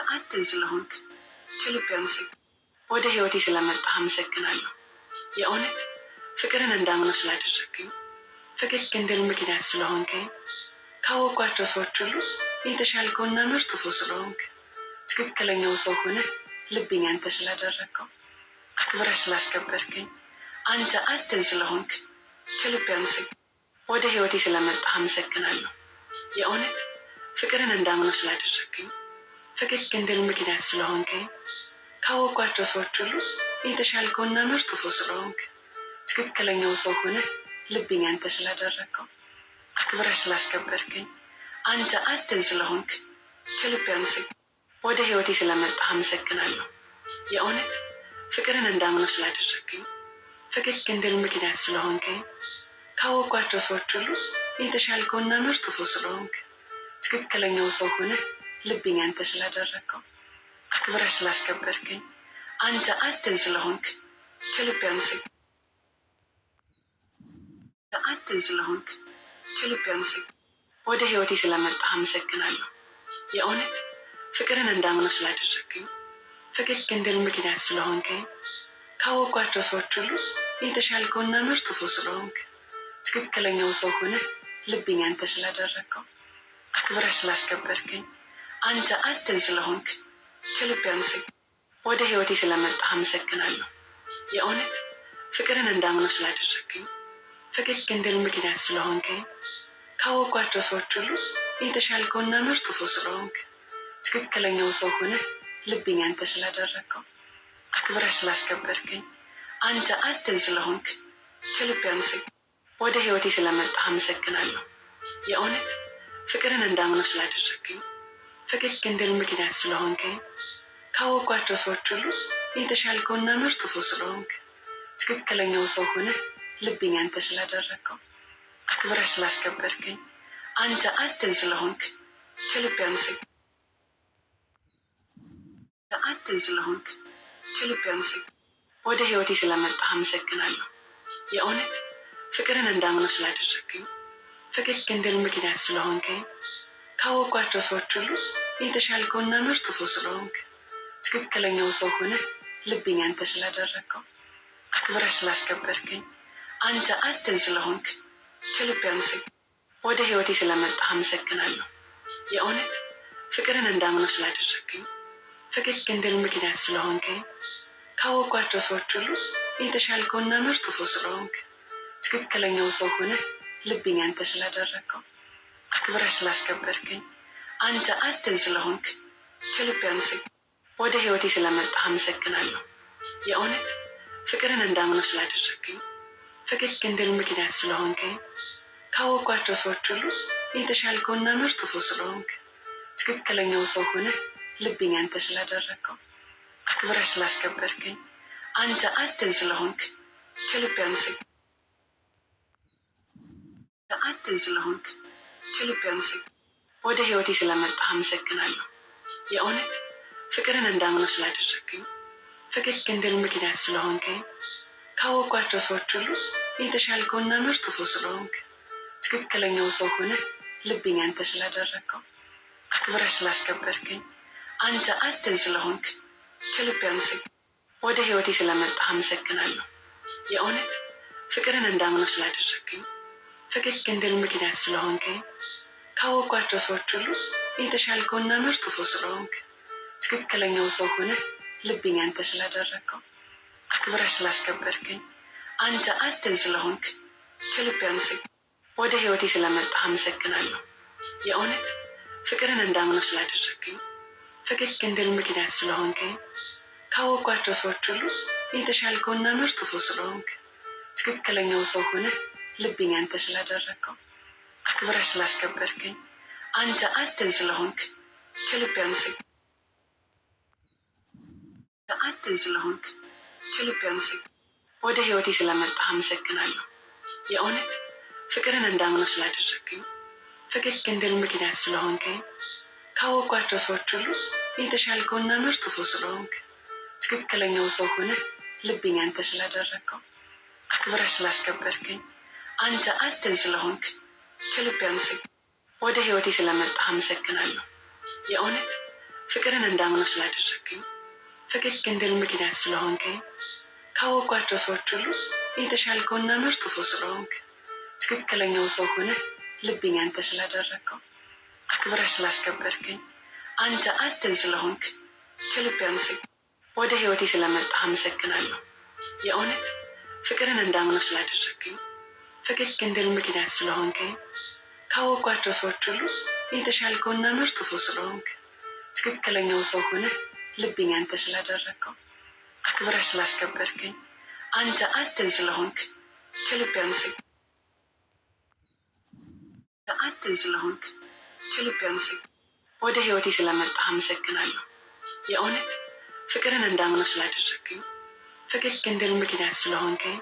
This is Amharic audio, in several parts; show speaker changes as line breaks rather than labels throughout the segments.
አንተን ስለሆንክ ከልብ አመሰግናለሁ። ወደ ህይወቴ ስለመጣህ አመሰግናለሁ። የእውነት ፍቅርን እንዳምነው ስላደረግከኝ፣ ፈገግ እንድል ምክንያት ስለሆንከኝ፣ ካወቋቸው ሰዎች ሁሉ የተሻልከውና ምርጥ ሰው ስለሆንክ፣ ትክክለኛው ሰው ሆነህ ልቤን ያንተ ስላደረግከው፣ አክብረህ ስላስከበርከኝ፣ አንተን ስለሆንክ ከልብ አመሰግናለሁ። ወደ ህይወቴ ስለመጣህ አመሰግናለሁ። የእውነት ፍቅርን እንዳምነው ስላደረግከኝ፣ ፈገግ እንድል ምክንያት ስለሆንከኝ፣ ካወቋቸው ሰዎች ሁሉ የተሻልከውና ምርጥ ሰው ስለሆንክ፣ ትክክለኛው ሰው ሆነህ ልቤን ያንተ ስላደረግከው፣ አክብረህ ስላስከበርከኝ፣ አንተን ስለሆንክ ከልብ አመሰግናለሁ። ወደ ህይወቴ ስለመጣህ አመሰግናለሁ። የእውነት ፍቅርን እንዳምነው ስላደረግከኝ፣ ፈገግ እንድል ምክንያት ስለሆንከኝ፣ ካወቋቸው ሰዎች ሁሉ የተሻልከውና ምርጥ ሰው ስለሆንክ፣ ትክክለኛው ሰው ሆነህ ልቤን ያንተ ስላደረግከው፣ አክብረህ ስላስከበርከኝ፣ አንተን ስለሆንክ ከልብ አመሰግናለሁ። አንተን ስለሆንክ ከልብ አመሰግናለሁ። ወደ ህይወቴ ስለመጣህ አመሰግናለሁ። የእውነት ፍቅርን እንዳምነው ስላደረግከኝ፣ ፈገግ እንድል ምክንያት ስለሆንከኝ፣ ካወቋቸው ሰዎች ሁሉ የተሻልከውና ምርጥ ሰው ስለሆንክ፣ ትክክለኛው ሰው ሆነህ ልቤን ያንተ ስላደረግከው፣ አክብረህ ስላስከበርከኝ፣ አንተን ስለሆንክ ከልብ አመሰግናለሁ። ወደ ህይወቴ ስለመጣህ አመሰግናለሁ። የእውነት ፍቅርን እንዳምነው ስላደረግከኝ፣ ፈገግ እንድል ምክንያት ስለሆንከኝ፣ ካወቋቸው ሰዎች ሁሉ የተሻልከውና ምርጥ ሰው ስለሆንክ፣ ትክክለኛው ሰው ሆነህ ልቤን ያንተ ስላደረግከው፣ አክብረህ ስላስከበርከኝ፣ አንተን ስለሆንክ ከልብ አመሰግናለሁ። ወደ ህይወቴ ስለመጣህ አመሰግናለሁ። የእውነት ፍቅርን እንዳምነው ስላደረግከኝ፣ ፈገግ እንድል ምክንያት ስለሆንከኝ፣ ካወቋቸው ሰዎች ሁሉ የተሻልከውና ምርጥ ሰው ስለሆንክ፣ ትክክለኛው ሰው ሆነህ ልቤን ያንተ ስላደረግከው፣ አክብረህ ስላስከበርከኝ፣ አንተን ስለሆንክ ከልብ አመሰግናለሁ። አንተን ስለሆንክ ከልብ አመሰግናለሁ። ወደ ህይወቴ ስለመጣህ አመሰግናለሁ። የእውነት ፍቅርን እንዳምነው ስላደረግከኝ፣ ፈገግ እንድል ምክንያት ስለሆንከኝ፣ ካወቋቸው ሰዎች ሁሉ የተሻልከውና ምርጥ ሰው ስለሆንክ፣ ትክክለኛው ሰው ሆነህ ልቤን ያንተ ስላደረግከው፣ አክብረህ ስላስከበርከኝ፣ አንተን ስለሆንክ ከልብ አመሰግናለሁ። ወደ ህይወቴ ስለመጣህ አመሰግናለሁ። የእውነት ፍቅርን እንዳምነው ስላደረግከኝ፣ ፈገግ እንድል ምክንያት ስለሆንከኝ፣ ካወቋቸው ሰዎች ሁሉ የተሻልከውና ምርጥ ሰው ስለሆንክ፣ ትክክለኛው ሰው ሆነህ ልቤን ያንተ ስላደረግከው፣ አክብረህ ስላስከበርከኝ፣ አንተን ስለሆንክ ከልብ አመሰግናለሁ። ወደ ህይወቴ ስለመጣህ አመሰግናለሁ። የእውነት ፍቅርን እንዳምነው ስላደረግከኝ፣ ፈገግ እንድል ምክንያት ስለሆንከኝ፣ ካወቋቸው ሰዎች ሁሉ የተሻልከውና ምርጥ ሰው ስለሆንክ፣ ትክክለኛው ሰው ሆነህ ልቤን ያንተ ስላደረግከው፣ አክብረህ ስላስከበርከኝ፣ አንተን ስለሆንክ ከልብ አመሰግናለሁ። አንተን ስለሆንክ ከልብ አመሰግናለሁ። ወደ ህይወቴ ስለመጣህ አመሰግናለሁ። የእውነት ፍቅርን እንዳምነው ስላደረግከኝ፣ ፈገግ እንድል ምክንያት ስለሆንከኝ፣ ካወቋቸው ሰዎች ሁሉ የተሻልከውና ምርጥ ሰው ስለሆንክ፣ ትክክለኛው ሰው ሆነህ ልቤን ያንተ ስላደረግከው፣ አክብረህ ስላስከበርከኝ፣ አንተን ስለሆንክ ከልብ አመሰግናለሁ። ወደ ህይወቴ ስለመጣህ አመሰግናለሁ። የእውነት ፍቅርን እንዳምነው ስላደረግከኝ፣ ፈገግ እንድል ምክንያት ስለሆንከኝ፣ ካወቋቸው ሰዎች ሁሉ የተሻልከውና ምርጥ ሰው ስለሆንክ፣ ትክክለኛው ሰው ሆነህ ልቤን ያንተ ስላደረግከው፣ አክብረህ ስላስከበርከኝ፣ አንተን ስለሆንክ ከልብ አመሰግናለሁ። ወደ ህይወቴ ስለመጣህ አመሰግናለሁ። የእውነት ፍቅርን እንዳምነው ስላደረግከኝ፣ ፈገግ እንድል ምክንያት ስለሆንከኝ፣ ካወቋቸው ሰዎች ሁሉ የተሻልከውና ምርጥ ሰው ስለሆንክ፣ ትክክለኛው ሰው ሆነህ ልቤን ያንተ ስላደረግከው፣ አክብረህ ስላስከበርከኝ፣ አንተን ስለሆንክ ከልብ አመሰግናለሁ። አንተን ስለሆንክ ከልብ አመሰግናለሁ። ወደ ህይወቴ ስለመጣህ አመሰግናለሁ። የእውነት ፍቅርን እንዳምነው ስላደረግከኝ፣ ፈገግ እንድል ምክንያት ስለሆንከኝ፣ ካወቋቸው ሰዎች ሁሉ የተሻልከውና ምርጥ ሰው ስለሆንክ፣ ትክክለኛው ሰው ሆነህ ልቤን ያንተ ስላደረግከው፣ አክብረህ ስላስከበርከኝ፣ አንተን ስለሆንክ ከልብ አመሰግናለሁ። ወደ ህይወቴ ስለመጣህ አመሰግናለሁ። የእውነት ፍቅርን እንዳምነው ስላደረግኝ፣ ፈገግ እንድል ምክንያት ስለሆንከኝ፣ ካወቋቸው ሰዎች ሁሉ የተሻልከውና ምርጥ ሰው ስለሆንክ፣ ትክክለኛው ሰው ሆነህ ልቤን ያንተ ስላደረግከው፣ አክብረህ ስላስከበርከኝ፣ አንተ አትን ስለሆንክ ከልብ አመሰግናለሁ። ወደ ህይወቴ ስለመጣህ አመሰግናለሁ። የእውነት ፍቅርን እንዳምነው ስላደረግኝ፣ ፈገግ እንድል ምክንያት ስለሆንከኝ፣ ካወቋቸው ሰዎች ሁሉ የተሻልከውና ምርጥ ሰው ስለሆንክ፣ ትክክለኛው ሰው ሆነህ ልቤን ያንተ ስላደረግከው፣ አክብረህ ስላስከበርከኝ፣ አንተ አትን ስለሆንክ ከልብ አመሰግናለሁ። አትን ስለሆንክ ከልብ አመሰግናለሁ። ወደ ህይወቴ ስለመጣህ አመሰግናለሁ። የእውነት ፍቅርን እንዳምነው ስላደረግኝ፣ ፈገግ እንድል ምክንያት ስለሆንከኝ፣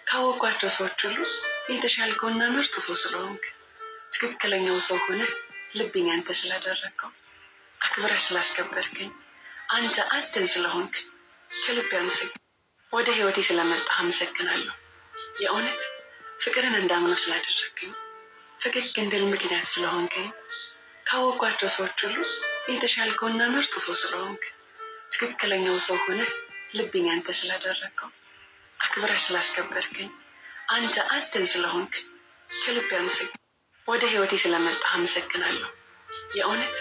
ካወቋቸው ሰዎች ሁሉ የተሻልከውና ምርጥ ሰው ስለሆንክ፣ ትክክለኛው ሰው ሆነህ ልቤን ያንተ ስላደረግከው፣ አክብረህ ስላስከበርከኝ፣ አንተ አትን ስለሆንክ ከልብ አመሰግናለሁ። ወደ ህይወቴ ስለመጣህ አመሰግናለሁ። የእውነት ፍቅርን እንዳምነው ስላደረግኝ፣ ፈገግ እንድል ምክንያት ስለሆንከኝ፣ ካወቋቸው ሰዎች ሁሉ የተሻልከውና ምርጥ ሰው ስለሆንክ፣ ትክክለኛው ሰው ሆነህ ልቤን ያንተ ስላደረግከው፣ አክብረህ ስላስከበርከኝ፣ አንተ አትን ስለሆንክ ከልብ አመሰግናለሁ። ወደ ህይወቴ ስለመጣህ አመሰግናለሁ። የእውነት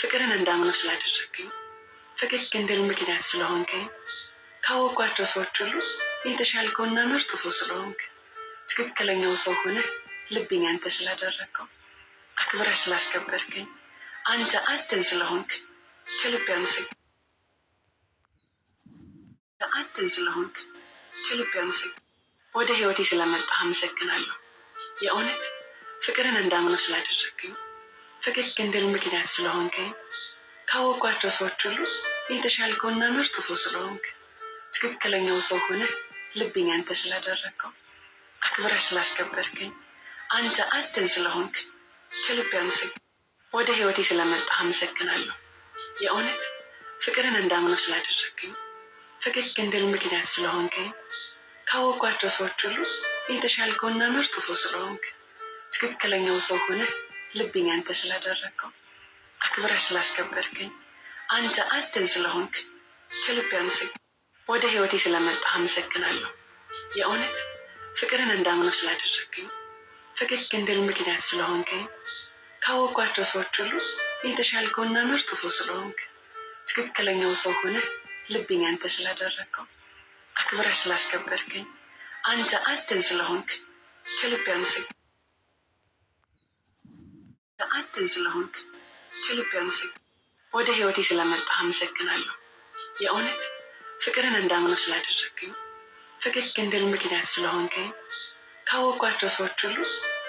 ፍቅርን እንዳምነው ስላደረግኝ፣ ፈገግ እንድል ምክንያት ስለሆንከኝ፣ ካወቋቸው ሰዎች ሁሉ የተሻልከውና ምርጥ ሰው ስለሆንክ፣ ትክክለኛው ሰው ሆነህ ልቤን ያንተ ስላደረግከው፣ አክብረህ ስላስከበርከኝ፣ አንተ አትን ስለሆንክ ከልብ አመሰግናለሁ። አትን ስለሆንክ ከልብ አመሰግናለሁ። ወደ ህይወቴ ስለመጣህ አመሰግናለሁ። የእውነት ፍቅርን እንዳምነው ስላደረግኝ፣ ፈገግ እንድል ምክንያት ስለሆንከኝ፣ ካወቋቸው ሰዎች ሁሉ የተሻልከውና ምርጥ ሰው ስለሆንክ፣ ትክክለኛው ሰው ሆነህ ልቤን ያንተ ስላደረግከው፣ አክብረህ ስላስከበርከኝ፣ አንተ አትን ስለሆንክ ከልብ አመሰግናለሁ። ወደ ህይወቴ ስለመጣህ አመሰግናለሁ። የእውነት ፍቅርን እንዳምነው ስላደረግኝ፣ ፈገግ እንድል ምክንያት ስለሆንከኝ፣ ካወቋቸው ሰዎች ሁሉ የተሻልከውና ምርጥ ሰው ስለሆንክ፣ ትክክለኛው ሰው ሆነህ ልቤን ያንተ ስላደረግከው፣ አክብረህ ስላስከበርከኝ፣ አንተ አትን ስለሆንክ ከልብ አመሰግናለሁ። ወደ ህይወቴ ስለመጣህ አመሰግናለሁ። የእውነት ፍቅርን እንዳምነው ስላደረግኝ፣ ፈገግ እንድል ምክንያት ስለሆንከኝ፣ ካወቋቸው ሰዎች ሁሉ የተሻልከውና ምርጥ ሰው ስለሆንክ፣ ትክክለኛው ሰው ሆነህ ልቤን ያንተ ስላደረግከው፣ አክብረህ ስላስከበርከኝ፣ አንተ አትን ስለሆንክ ከልብ አመሰግናለሁ። አትን ስለሆንክ ከልብ አመሰግናለሁ። ወደ ህይወቴ ስለመጣህ አመሰግናለሁ። የእውነት ፍቅርን እንዳምነው ስላደረግኝ፣ ፈገግ እንድል ምክንያት ስለሆንከኝ፣ ካወቋቸው ሰዎች ሁሉ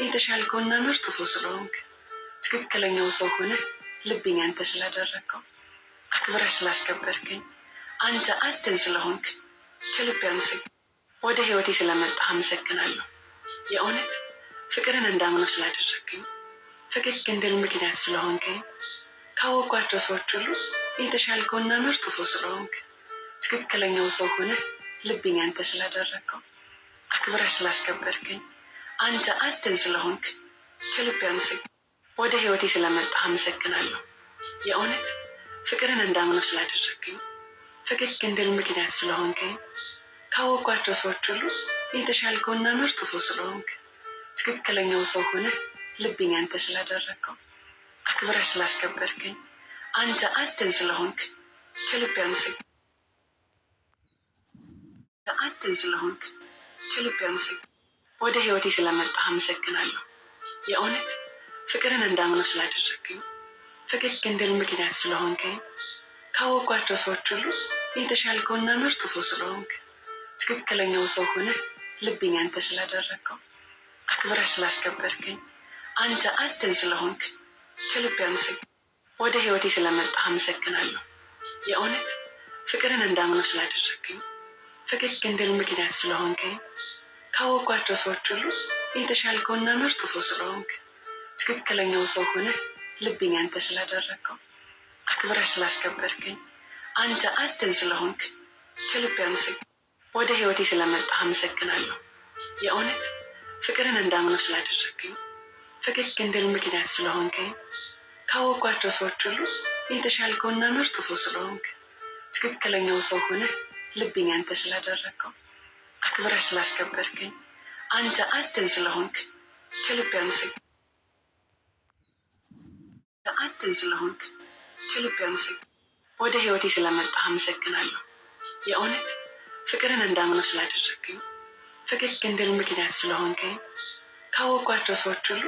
የተሻልከውና ምርጥ ሰው ስለሆንክ፣ ትክክለኛው ሰው ሆነህ ልቤን ያንተ ስላደረግከው፣ አክብረህ ስላስከበርከኝ፣ አንተ አትን ስለሆንክ ከልብ አመሰግናለሁ። ወደ ህይወቴ ስለመጣህ አመሰግናለሁ። የእውነት ፍቅርን እንዳምነው ስላደረግኝ፣ ፈገግ እንድል ምክንያት ስለሆንከኝ፣ ካወቋቸው ሰዎች ሁሉ የተሻልከውና ምርጥ ሰው ስለሆንክ፣ ትክክለኛው ሰው ሆነህ ልቤን ያንተ ስላደረግከው፣ አክብረህ ስላስከበርከኝ፣ አንተ አትን ስለሆንክ ከልብ አመሰግናለሁ። ወደ ህይወቴ ስለመጣህ አመሰግናለሁ። የእውነት ፍቅርን እንዳምነው ስላደረግኝ፣ ፈገግ እንድል ምክንያት ስለሆንከኝ፣ ካወቋቸው ሰዎች ሁሉ የተሻልከውና ምርጥ ሰው ስለሆንክ፣ ትክክለኛው ሰው ሆነህ ልቤን ያንተ ስላደረግከው፣ አክብረህ ስላስከበርከኝ፣ አንተ አትን ስለሆንክ ከልብ አመሰግናለሁ። አትን ስለሆንክ ከልብ አመሰግናለሁ። ወደ ህይወቴ ስለመጣህ አመሰግናለሁ። የእውነት ፍቅርን እንዳምነው ስላደረግኝ፣ ፈገግ እንድል ምክንያት ስለሆንከኝ፣ ካወቋቸው ሰዎች ሁሉ የተሻልከውና ምርጥ ሰው ስለሆንክ፣ ትክክለኛው ሰው ሆነህ ልቤን ያንተ ስላደረግከው፣ አክብረህ ስላስከበርከኝ፣ አንተ አትን ስለሆንክ ከልብ አመሰግናለሁ። ወደ ህይወቴ ስለመጣህ አመሰግናለሁ። የእውነት ፍቅርን እንዳምነው ስላደረግኝ፣ ፈገግ እንድል ምክንያት ስለሆንከኝ፣ ካወቋቸው ሰዎች ሁሉ የተሻልከውና ምርጥ ሰው ስለሆንክ፣ ትክክለኛው ሰው ሆነህ ልቤን ያንተ ስላደረግከው፣ አክብረህ ስላስከበርከኝ፣ አንተ አትን ስለሆንክ ከልብ አመሰግናለሁ። ወደ ህይወቴ ስለመጣህ አመሰግናለሁ። የእውነት ፍቅርን እንዳምነው ስላደረግኝ፣ ፈገግ እንድል ምክንያት ስለሆንከኝ፣ ካወቋቸው ሰዎች ሁሉ የተሻልከውና ምርጥ ሰው ስለሆንክ ትክክለኛው ሰው ሆነህ ልቤን ያንተ ስላደረግከው አክብረህ ስላስከበርከኝ አንተ አንተን ስለሆንክ ከልብ ያመሰግናለሁ። አንተን ስለሆንክ ከልብ ያመሰግናለሁ። ወደ ህይወቴ ስለመጣህ አመሰግናለሁ። የእውነት ፍቅርን እንዳምነው ስላደረግከኝ ፈገግ እንድል ምክንያት ስለሆንከኝ ካወቋቸው ሰዎች ሁሉ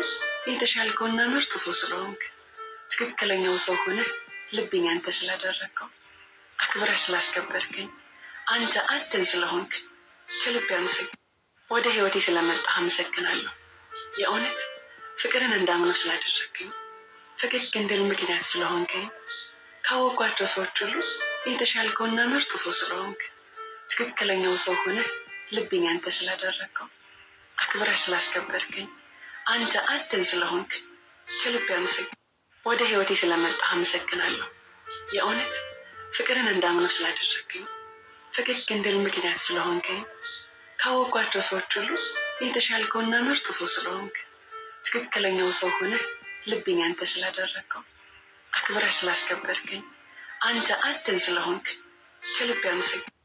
የተሻልከውና ምርጥ ሰው ስለሆንክ ትክክለኛው ሰው ሆነህ ልቤን ያንተ ስላደረግከው አክብረህ ስላስከበርከኝ አንተ አንተን ስለሆንክ ከልብ ያመሰግናለሁ። ወደ ህይወቴ ስለመጣህ አመሰግናለሁ። የእውነት ፍቅርን እንዳምነው ስላደረግከኝ ፈገግ እንድል ምክንያት ስለሆንከኝ ካወቋቸው ሰዎች ሁሉ የተሻልከውና ምርጥ ሰው ስለሆንክ ትክክለኛው ሰው ሆነህ ልቤን ያንተ ስላደረግከው አክብረህ ስላስከበርከኝ አንተ አንተን ስለሆንክ ከልብ ያመሰግናለሁ። ወደ ህይወቴ ስለመጣህ አመሰግናለሁ። የእውነት ፍቅርን እንዳምነው ስላደረግከኝ ፈገግ እንድል ምክንያት ስለሆንከኝ ካወቋቸው ሰዎች ሁሉ የተሻልከውና ምርጥ ሰው ስለሆንክ ትክክለኛው ሰው ሆነህ ልቤን ያንተ ስላደረግከው አክብረህ ስላስከበርከኝ አንተ አንተን ስለሆንክ ከልብ ያመሰግናለሁ።